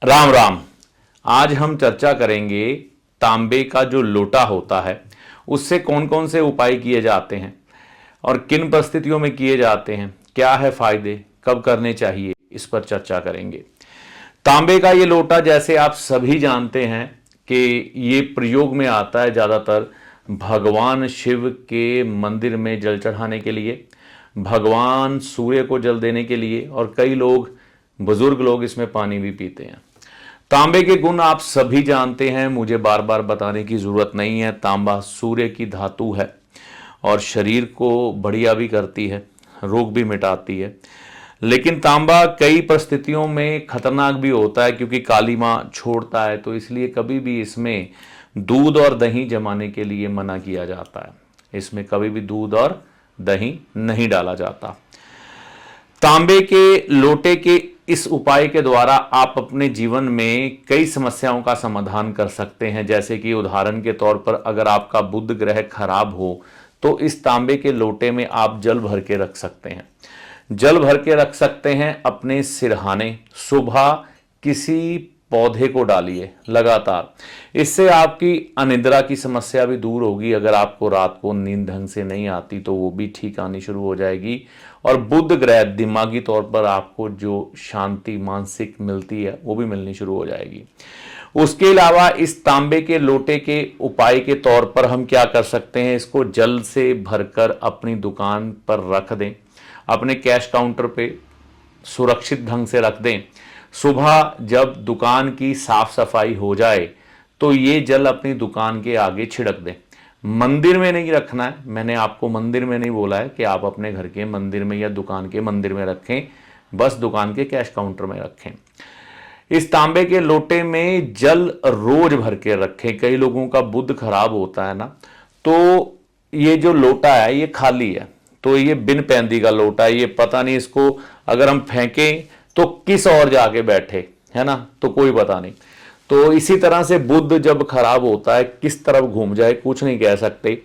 राम राम। आज हम चर्चा करेंगे तांबे का जो लोटा होता है उससे कौन कौन से उपाय किए जाते हैं और किन परिस्थितियों में किए जाते हैं, क्या है फायदे, कब करने चाहिए, इस पर चर्चा करेंगे। तांबे का ये लोटा जैसे आप सभी जानते हैं कि ये प्रयोग में आता है ज़्यादातर भगवान शिव के मंदिर में जल चढ़ाने के लिए, भगवान सूर्य को जल देने के लिए, और कई लोग बुजुर्ग लोग इसमें पानी भी पीते हैं। तांबे के गुण आप सभी जानते हैं, मुझे बार बार बताने की जरूरत नहीं है। तांबा सूर्य की धातु है और शरीर को बढ़िया भी करती है, रोग भी मिटाती है। लेकिन तांबा कई परिस्थितियों में खतरनाक भी होता है क्योंकि कालीमा छोड़ता है, तो इसलिए कभी भी इसमें दूध और दही जमाने के लिए मना किया जाता है। इसमें कभी भी दूध और दही नहीं डाला जाता। तांबे के लोटे के इस उपाय के द्वारा आप अपने जीवन में कई समस्याओं का समाधान कर सकते हैं। जैसे कि उदाहरण के तौर पर अगर आपका बुध ग्रह खराब हो तो इस तांबे के लोटे में आप जल भर के रख सकते हैं। जल भर के रख सकते हैं अपने सिरहाने, सुबह किसी पौधे को डालिए लगातार। इससे आपकी अनिद्रा की समस्या भी दूर होगी। अगर आपको रात को नींद ढंग से नहीं आती तो वो भी ठीक आनी शुरू हो जाएगी। और बुध ग्रह दिमागी तौर पर आपको जो शांति मानसिक मिलती है वो भी मिलनी शुरू हो जाएगी। उसके अलावा इस तांबे के लोटे के उपाय के तौर पर हम क्या कर सकते हैं, इसको जल से भरकर अपनी दुकान पर रख दें, अपने कैश काउंटर पे सुरक्षित ढंग से रख दें। सुबह जब दुकान की साफ सफाई हो जाए तो ये जल अपनी दुकान के आगे छिड़क दें। मंदिर में नहीं रखना है, मैंने आपको मंदिर में नहीं बोला है कि आप अपने घर के मंदिर में या दुकान के मंदिर में रखें, बस दुकान के कैश काउंटर में रखें। इस तांबे के लोटे में जल रोज भर के रखें। कई लोगों का बुध खराब होता है ना, तो ये जो लोटा है ये खाली है, तो ये बिन पैंदी का लोटा है। ये पता नहीं इसको अगर हम फेंकें तो किस ओर जाके बैठे, है ना, तो कोई पता नहीं। तो इसी तरह से बुध जब खराब होता है किस तरफ घूम जाए कुछ नहीं कह सकते।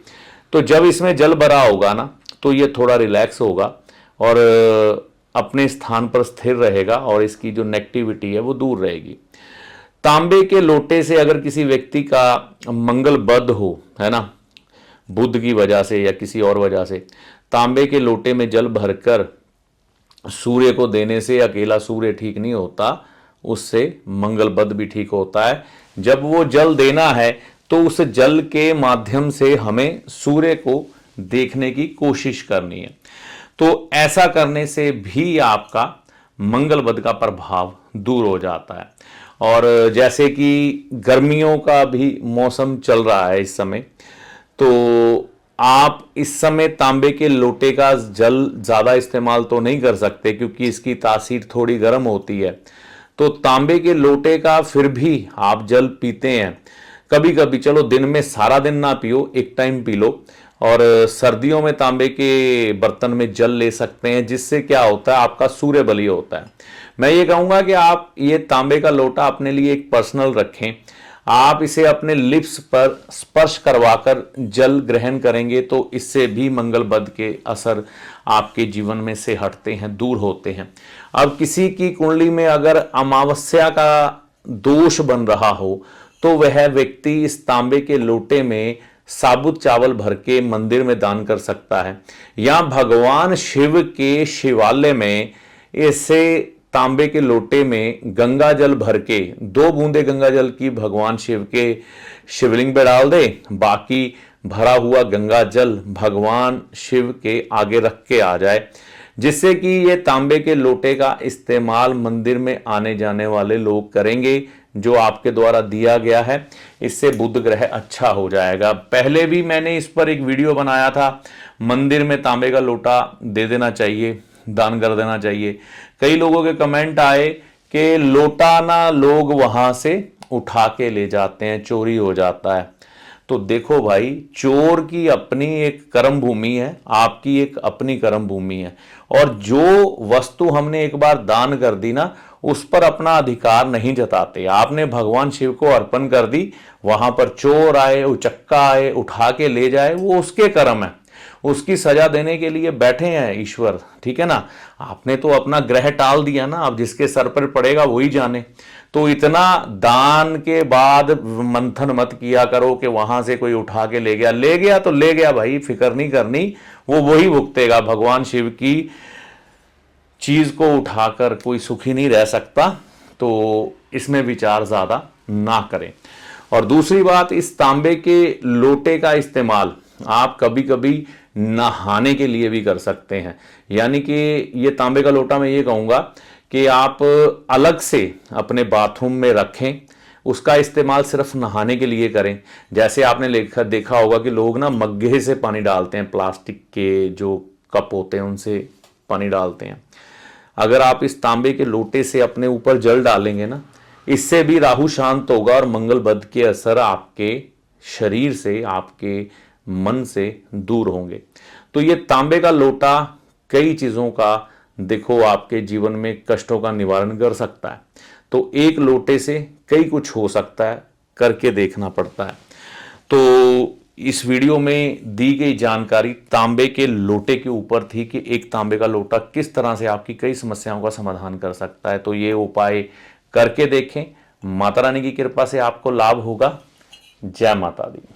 तो जब इसमें जल भरा होगा ना तो ये थोड़ा रिलैक्स होगा और अपने स्थान पर स्थिर रहेगा और इसकी जो नेगेटिविटी है वो दूर रहेगी। तांबे के लोटे से अगर किसी व्यक्ति का मंगल बद हो, है ना, बुध की वजह से या किसी और वजह से, तांबे के लोटे में जल भरकर सूर्य को देने से अकेला सूर्य ठीक नहीं होता, उससे मंगल बद भी ठीक होता है। जब वो जल देना है तो उस जल के माध्यम से हमें सूर्य को देखने की कोशिश करनी है। तो ऐसा करने से भी आपका मंगल बद का प्रभाव दूर हो जाता है। और जैसे कि गर्मियों का भी मौसम चल रहा है इस समय, तो आप इस समय तांबे के लोटे का जल ज़्यादा इस्तेमाल तो नहीं कर सकते क्योंकि इसकी तासीर थोड़ी गर्म होती है। तो तांबे के लोटे का फिर भी आप जल पीते हैं कभी कभी, चलो दिन में सारा दिन ना पियो, एक टाइम पी लो। और सर्दियों में तांबे के बर्तन में जल ले सकते हैं, जिससे क्या होता है आपका सूर्य बली होता है। मैं ये कहूँगा कि आप ये तांबे का लोटा अपने लिए एक पर्सनल रखें। आप इसे अपने लिप्स पर स्पर्श करवाकर जल ग्रहण करेंगे तो इससे भी मंगल बद के असर आपके जीवन में से हटते हैं, दूर होते हैं। अब किसी की कुंडली में अगर अमावस्या का दोष बन रहा हो तो वह व्यक्ति इस तांबे के लोटे में साबुत चावल भर के मंदिर में दान कर सकता है, या भगवान शिव के शिवालय में इसे तांबे के लोटे में गंगा जल भर के 2 बूंदे गंगा जल की भगवान शिव के शिवलिंग पे डाल दे, बाकी भरा हुआ गंगा जल भगवान शिव के आगे रख के आ जाए, जिससे कि ये तांबे के लोटे का इस्तेमाल मंदिर में आने जाने वाले लोग करेंगे जो आपके द्वारा दिया गया है। इससे बुध ग्रह अच्छा हो जाएगा। पहले भी मैंने इस पर एक वीडियो बनाया था, मंदिर में तांबे का लोटा दे देना चाहिए, दान कर देना चाहिए। कई लोगों के कमेंट आए कि लोटा ना लोग वहां से उठा के ले जाते हैं, चोरी हो जाता है। तो देखो भाई, चोर की अपनी एक कर्म भूमि है, आपकी एक अपनी कर्म भूमि है, और जो वस्तु हमने एक बार दान कर दी ना उस पर अपना अधिकार नहीं जताते। आपने भगवान शिव को अर्पण कर दी, वहां पर चोर आए, उचक्का आए, उठा के ले जाए, वो उसके कर्म है। उसकी सजा देने के लिए बैठे हैं ईश्वर, ठीक है ना। आपने तो अपना ग्रह टाल दिया ना, अब जिसके सर पर पड़ेगा वही जाने। तो इतना दान के बाद मंथन मत किया करो कि वहां से कोई उठा के ले गया तो ले गया भाई, फिक्र नहीं करनी, वो वही भुगतेगा। भगवान शिव की चीज को उठाकर कोई सुखी नहीं रह सकता, तो इसमें विचार ज्यादा ना करें। और दूसरी बात, इस तांबे के लोटे का इस्तेमाल आप कभी कभी नहाने के लिए भी कर सकते हैं। यानी कि ये तांबे का लोटा मैं ये कहूंगा कि आप अलग से अपने बाथरूम में रखें, उसका इस्तेमाल सिर्फ नहाने के लिए करें। जैसे आपने देखा होगा कि लोग ना मग्गे से पानी डालते हैं, प्लास्टिक के जो कप होते हैं उनसे पानी डालते हैं। अगर आप इस तांबे के लोटे से अपने ऊपर जल डालेंगे ना, इससे भी राहु शांत होगा और मंगल बुध के असर आपके शरीर से, आपके मन से दूर होंगे। तो ये तांबे का लोटा कई चीजों का, देखो, आपके जीवन में कष्टों का निवारण कर सकता है। तो एक लोटे से कई कुछ हो सकता है, करके देखना पड़ता है। तो इस वीडियो में दी गई जानकारी तांबे के लोटे के ऊपर थी कि एक तांबे का लोटा किस तरह से आपकी कई समस्याओं का समाधान कर सकता है। तो ये उपाय करके देखें, माता रानी की कृपा से आपको लाभ होगा। जय माता दी।